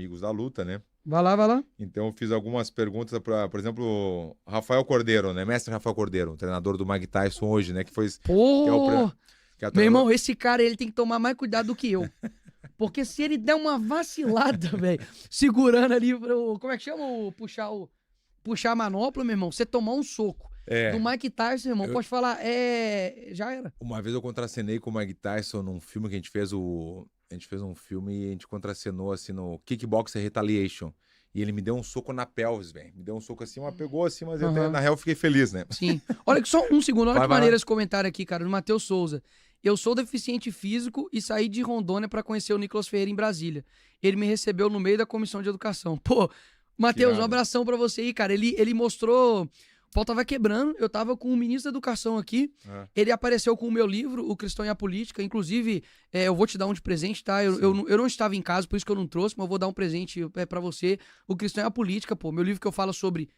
amigos da luta, né? Vai lá, vai lá. Então eu fiz algumas perguntas para, por exemplo, Rafael Cordeiro, né? Mestre Rafael Cordeiro, treinador do Mike Tyson hoje, né? Que foi que é o, Pô! que é o Meu treinador... irmão, esse cara, ele tem que tomar mais cuidado do que eu. Porque se ele der uma vacilada, velho, segurando ali, como é que chama? Puxar a manopla, meu irmão, você tomar um soco do Mike Tyson, irmão, pode falar, já era. Uma vez eu contracenei com o Mike Tyson num filme que a gente fez A gente fez um filme e a gente contracenou assim no Kickboxer Retaliation. E ele me deu um soco na pelvis, velho. Me deu um soco assim, mas pegou assim, mas até, na real, fiquei feliz, né? Sim. Olha que só um segundo, olha Vai, que vai maneiro lá. esse comentário aqui, cara, do Matheus Souza. Eu sou deficiente físico e saí de Rondônia pra conhecer o Nicolas Ferreira em Brasília. Ele me recebeu no meio da comissão de educação. Pô, Matheus, um abração pra você aí, cara. Ele mostrou... O pau tava quebrando, eu tava com o ministro da Educação aqui, ele apareceu com o meu livro, O Cristão e a Política, inclusive, eu vou te dar um de presente, tá? Eu não estava em casa, por isso que eu não trouxe, mas eu vou dar um presente pra você, O Cristão e a Política, pô, meu livro que eu falo sobre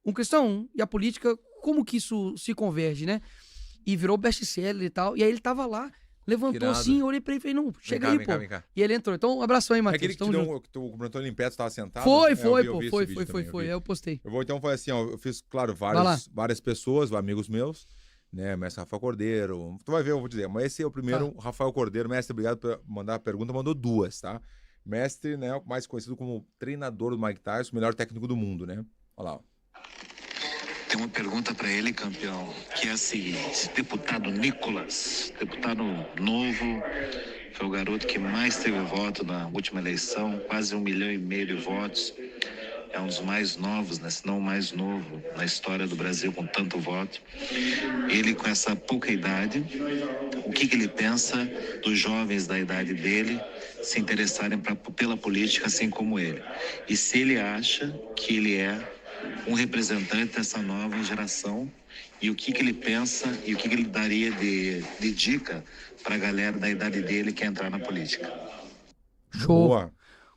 um cristão e a política, como que isso se converge, né? E virou best-seller e tal, e aí ele tava lá, levantou assim, eu olhei pra ele e falei, não, chega aí, pô. Vem cá. E ele entrou. Então, um abração aí, Matheus. Aquele que tu cumprimentou ele em pé, tu tava sentado? Foi, eu postei. Eu vou então fazer assim, ó, eu fiz, claro, várias pessoas, amigos meus, né, mestre Rafael Cordeiro, tu vai ver, eu vou dizer, mas esse é o primeiro, Rafael Cordeiro, mestre, obrigado por mandar a pergunta, mandou duas, tá? Mestre, né, mais conhecido como treinador do Mike Tyson, o melhor técnico do mundo, né? Olha lá, ó. Tem uma pergunta para ele, campeão, que é a seguinte: deputado Nicolas, deputado novo, foi o garoto que mais teve voto na última eleição, quase 1,5 milhão de votos. É um dos mais novos, né, se não o mais novo na história do Brasil com tanto voto. Ele, com essa pouca idade, o que ele pensa dos jovens da idade dele se interessarem pela política assim como ele? E se ele acha que ele é um representante dessa nova geração, e o que ele pensa e o que ele daria de dica para a galera da idade dele que quer entrar na política. Show. Boa.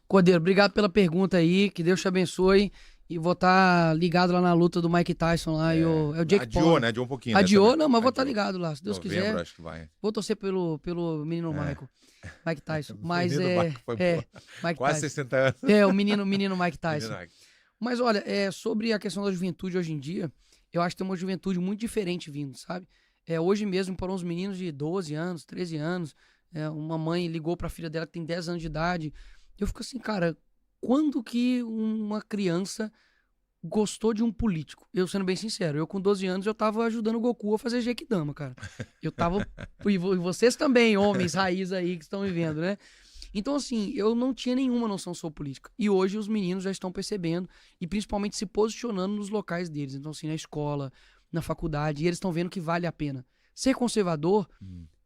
Cordeiro, obrigado pela pergunta aí, que Deus te abençoe, e vou estar ligado lá na luta do Mike Tyson lá, e o Jake Paul. Adiou, né? Adiou um pouquinho. Adiou, não, mas vou estar ligado lá, se Deus quiser. Acho que vai. Vou torcer pelo menino Mike Tyson, mas Mike quase Tyson. 60 anos. O menino Mike Tyson. Mas olha, sobre a questão da juventude hoje em dia, eu acho que tem uma juventude muito diferente vindo, sabe? Hoje mesmo, para uns meninos de 12 anos, 13 anos, uma mãe ligou pra filha dela que tem 10 anos de idade. Eu fico assim, cara, quando que uma criança gostou de um político? Eu, sendo bem sincero, eu com 12 anos, eu tava ajudando o Goku a fazer Genkidama, cara. Eu tava... e vocês também, homens raiz aí que estão me vendo, né? Então, assim, eu não tinha nenhuma noção sobre política. E hoje os meninos já estão percebendo e principalmente se posicionando nos locais deles. Então, assim, na escola, na faculdade, e eles estão vendo que vale a pena. Ser conservador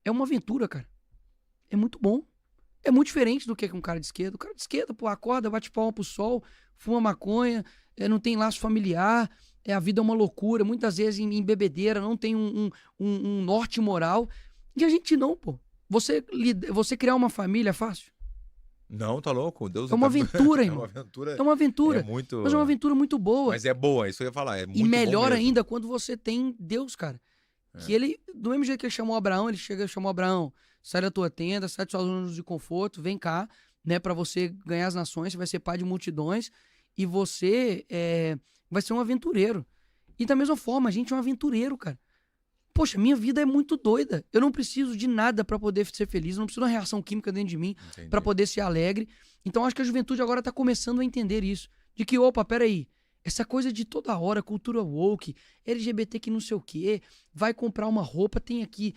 é uma aventura, cara. É muito bom. É muito diferente do que um cara de esquerda. O cara de esquerda, pô, acorda, bate palma pro sol, fuma maconha, não tem laço familiar, a vida é uma loucura, muitas vezes em bebedeira, não tem um norte moral. E a gente não, pô. Você criar uma família é fácil? Não, tá louco. Deus é uma aventura, irmão. É uma aventura. Mas é uma aventura muito boa. Mas é boa, isso eu ia falar. É muito e melhor bom ainda quando você tem Deus, cara. Que ele, do mesmo jeito que ele chamou Abraão, ele chega e chamou Abraão: sai da tua tenda, sai dos seus zonas de conforto, vem cá, né, pra você ganhar as nações, você vai ser pai de multidões e você vai ser um aventureiro. E da mesma forma, a gente é um aventureiro, cara. Poxa, minha vida é muito doida. Eu não preciso de nada pra poder ser feliz. Eu não preciso de uma reação química dentro de mim pra poder ser alegre. Então acho que a juventude agora tá começando a entender isso. De que, opa, peraí. Essa coisa de toda hora, cultura woke, LGBT que não sei o quê, vai comprar uma roupa, tem aqui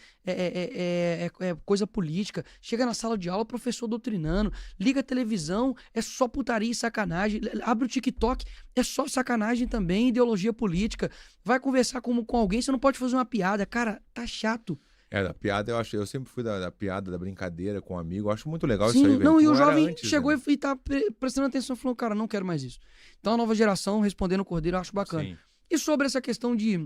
coisa política, chega na sala de aula, professor doutrinando, liga a televisão, é só putaria e sacanagem, abre o TikTok, é só sacanagem também, ideologia política, vai conversar com alguém, você não pode fazer uma piada, cara, tá chato. Da piada, eu sempre fui da piada, da brincadeira com um amigo, eu acho muito legal. Sim, isso aí, velho. Não, e o jovem chegou e tá prestando atenção e falou, cara, não quero mais isso. Então a nova geração, respondendo o Cordeiro, eu acho bacana. Sim. E sobre essa questão de,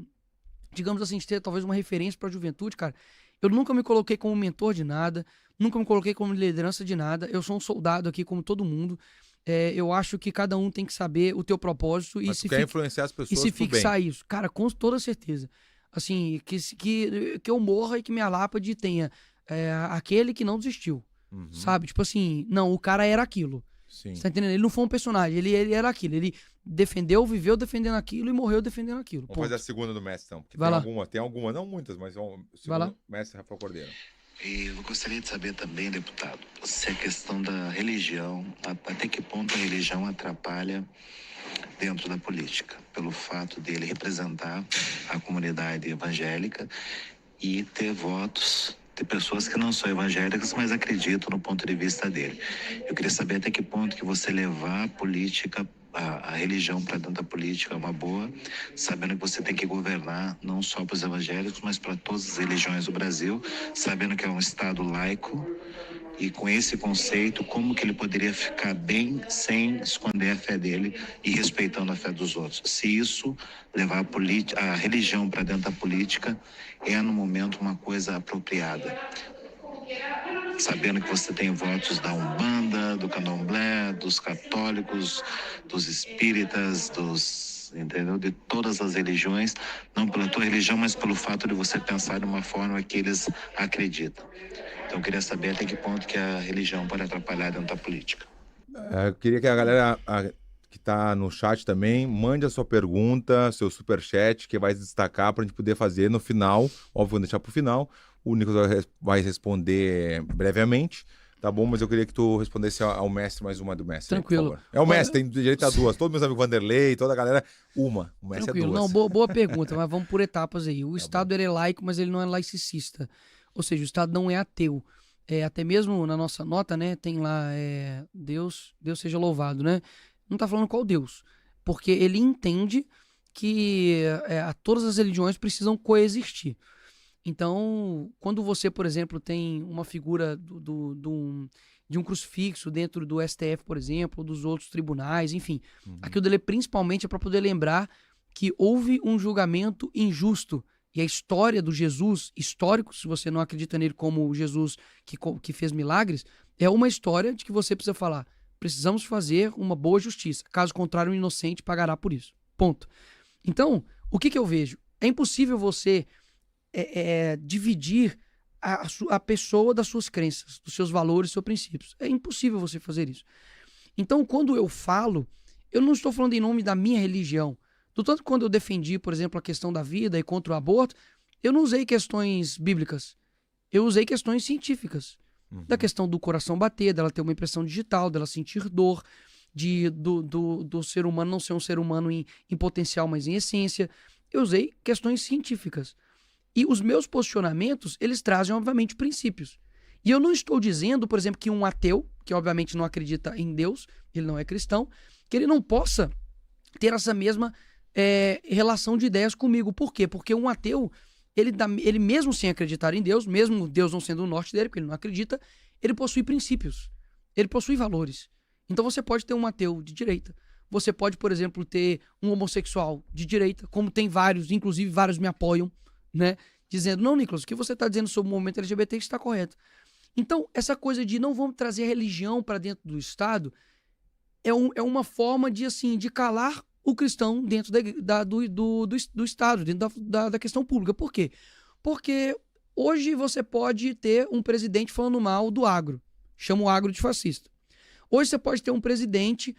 digamos assim, de ter talvez uma referência pra juventude, cara, eu nunca me coloquei como mentor de nada, nunca me coloquei como liderança de nada, eu sou um soldado aqui como todo mundo. Eu acho que cada um tem que saber o teu propósito e quer influenciar as pessoas e se fixar isso. Cara, com toda certeza. Assim, que eu morra e que minha lápide tenha aquele que não desistiu, sabe? Tipo assim, não, o cara era aquilo. Sim. Você tá entendendo? Ele não foi um personagem, ele era aquilo. Ele viveu defendendo aquilo e morreu defendendo aquilo. Vamos fazer a segunda do mestre, então. Porque tem alguma, não muitas, mas o segundo mestre Rafael Cordeiro. E eu gostaria de saber também, deputado, se a questão da religião, até que ponto a religião atrapalha dentro da política, pelo fato dele representar a comunidade evangélica e ter votos de pessoas que não são evangélicas, mas acreditam no ponto de vista dele. Eu queria saber até que ponto que você levar a política, a religião para dentro da política é uma boa, sabendo que você tem que governar não só para os evangélicos, mas para todas as religiões do Brasil, sabendo que é um Estado laico, e com esse conceito, como que ele poderia ficar bem sem esconder a fé dele e respeitando a fé dos outros? Se isso levar a religião para dentro da política é, no momento, uma coisa apropriada. Sabendo que você tem votos da Umbanda, do Candomblé, dos católicos, dos espíritas, entendeu? De todas as religiões, não pela tua religião, mas pelo fato de você pensar de uma forma que eles acreditam. Então eu queria saber até que ponto que a religião pode atrapalhar dentro da política. Eu queria que a galera que está no chat também mande a sua pergunta, seu superchat, que vai destacar para a gente poder fazer no final. Óbvio, vou deixar para o final. O Nicolas vai responder brevemente, tá bom? Mas eu queria que tu respondesse ao mestre, mais uma do mestre. Tranquilo. Aí, é o mestre, tem direito a duas. Todos meus amigos Vanderlei, toda a galera, uma. O mestre Tranquilo. é duas. Não, boa pergunta, mas vamos por etapas aí. O Estado ele é laico, mas ele não é laicista. Ou seja, o Estado não é ateu. Até mesmo na nossa nota, né, tem lá, Deus seja louvado, né? Não tá falando qual Deus. Porque ele entende que todas as religiões precisam coexistir. Então, quando você, por exemplo, tem uma figura de um crucifixo dentro do STF, por exemplo, ou dos outros tribunais, enfim, aquilo dele principalmente é para poder lembrar que houve um julgamento injusto. E a história do Jesus histórico, se você não acredita nele como Jesus que fez milagres, é uma história de que você precisa falar, precisamos fazer uma boa justiça. Caso contrário, o inocente pagará por isso. Ponto. Então, o que eu vejo? É impossível você dividir a pessoa das suas crenças, dos seus valores, dos seus princípios. É impossível você fazer isso. Então, quando eu falo, eu não estou falando em nome da minha religião. Do tanto quando eu defendi, por exemplo, a questão da vida e contra o aborto, eu não usei questões bíblicas. Eu usei questões científicas. Da questão do coração bater, dela ter uma impressão digital, dela sentir dor, do ser humano não ser um ser humano em potencial, mas em essência. Eu usei questões científicas. E os meus posicionamentos, eles trazem, obviamente, princípios. E eu não estou dizendo, por exemplo, que um ateu, que obviamente não acredita em Deus, ele não é cristão, que ele não possa ter essa mesma relação de ideias comigo. Por quê? Porque um ateu, ele mesmo sem acreditar em Deus, mesmo Deus não sendo o norte dele, porque ele não acredita, ele possui princípios, ele possui valores. Então você pode ter um ateu de direita, você pode, por exemplo, ter um homossexual de direita, como tem vários, inclusive vários me apoiam, né? Dizendo, não, Nicolas, o que você está dizendo sobre o movimento LGBT está correto. Então, essa coisa de não vamos trazer a religião para dentro do Estado é uma forma de, assim, de calar o cristão dentro do Estado, dentro da questão pública. Por quê? Porque hoje você pode ter um presidente falando mal do agro, chama o agro de fascista. Hoje você pode ter um presidente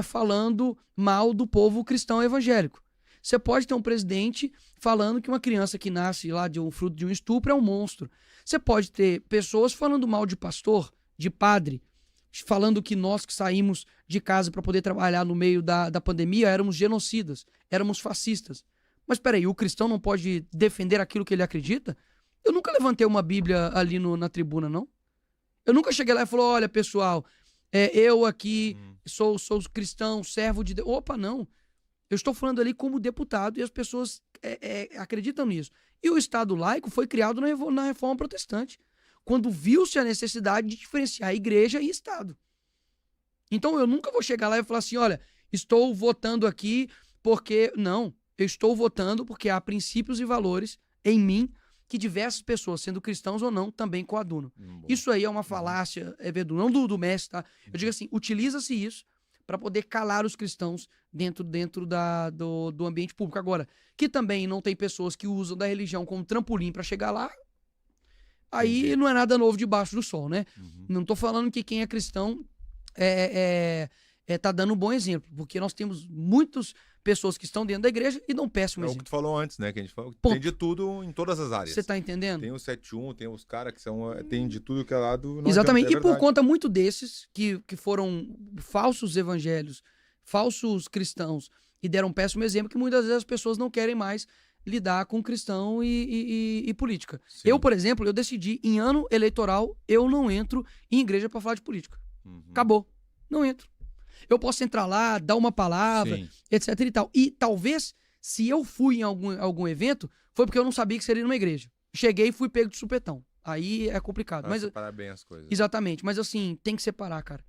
falando mal do povo cristão evangélico. Você pode ter um presidente falando que uma criança que nasce lá de um fruto de um estupro é um monstro. Você pode ter pessoas falando mal de pastor, de padre, falando que nós que saímos de casa para poder trabalhar no meio da pandemia éramos genocidas, éramos fascistas. Mas peraí, o cristão não pode defender aquilo que ele acredita? Eu nunca levantei uma Bíblia ali na tribuna, não. Eu nunca cheguei lá e falei, olha, pessoal, eu aqui sou cristão, servo de Deus. Opa, não. Eu estou falando ali como deputado e as pessoas acreditam nisso. E o Estado laico foi criado na Reforma Protestante, quando viu-se a necessidade de diferenciar igreja e Estado. Então eu nunca vou chegar lá e falar assim, olha, estou votando aqui porque... Não, eu estou votando porque há princípios e valores em mim que diversas pessoas, sendo cristãos ou não, também coadunam. Isso aí é uma falácia, não do mestre, tá? Eu digo assim, utiliza-se isso para poder calar os cristãos dentro do ambiente público. Agora, que também não tem pessoas que usam da religião como trampolim para chegar lá, aí não é nada novo debaixo do sol, né? Não tô falando que quem é cristão tá dando um bom exemplo, porque nós temos muitas pessoas que estão dentro da igreja e dão péssimo exemplo. É o que tu falou antes, né? Que a gente falou, tem de tudo em todas as áreas. Você tá entendendo? Tem o 7-1, tem os caras que são... Tem de tudo que é lado... Exatamente. E por conta muito desses, que foram falsos evangelhos, falsos cristãos, e deram um péssimo exemplo, que muitas vezes as pessoas não querem mais lidar com cristão e política. Sim. Eu, por exemplo, eu decidi, em ano eleitoral, eu não entro em igreja para falar de política. Acabou. Não entro. Eu posso entrar lá, dar uma palavra, sim, etc e tal. E talvez, se eu fui em algum evento, foi porque eu não sabia que seria numa igreja. Cheguei e fui pego de supetão. Aí é complicado. Mas separar bem as coisas. Exatamente. Mas assim, tem que separar, cara.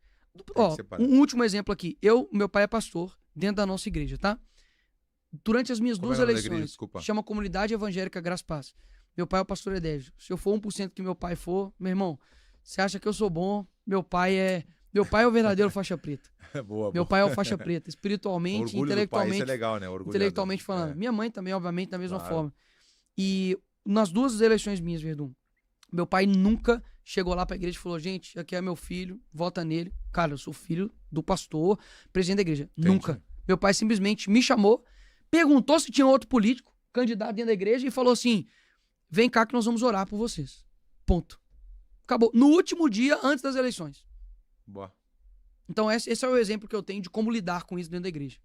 Ó, um último exemplo aqui. Meu pai é pastor dentro da nossa igreja, tá? Durante as minhas duas eleições, chama Comunidade Evangélica Graça Paz. Meu pai é o pastor Edésio. Se eu for 1% que meu pai for, meu irmão, você acha que eu sou bom? Meu pai é o verdadeiro faixa preta. Meu pai é o faixa preta, espiritualmente, intelectualmente. Isso é legal, né? Intelectualmente falando. Minha mãe também, obviamente, da mesma forma. E nas duas eleições minhas, Verdun, meu pai nunca chegou lá pra igreja e falou: gente, aqui é meu filho, vota nele. Cara, eu sou filho do pastor, presidente da igreja. Entendi. Nunca. Meu pai simplesmente me chamou, perguntou se tinha outro político, candidato dentro da igreja, e falou assim: vem cá que nós vamos orar por vocês. Ponto. Acabou. No último dia, antes das eleições. Boa. Então esse é o exemplo que eu tenho de como lidar com isso dentro da igreja.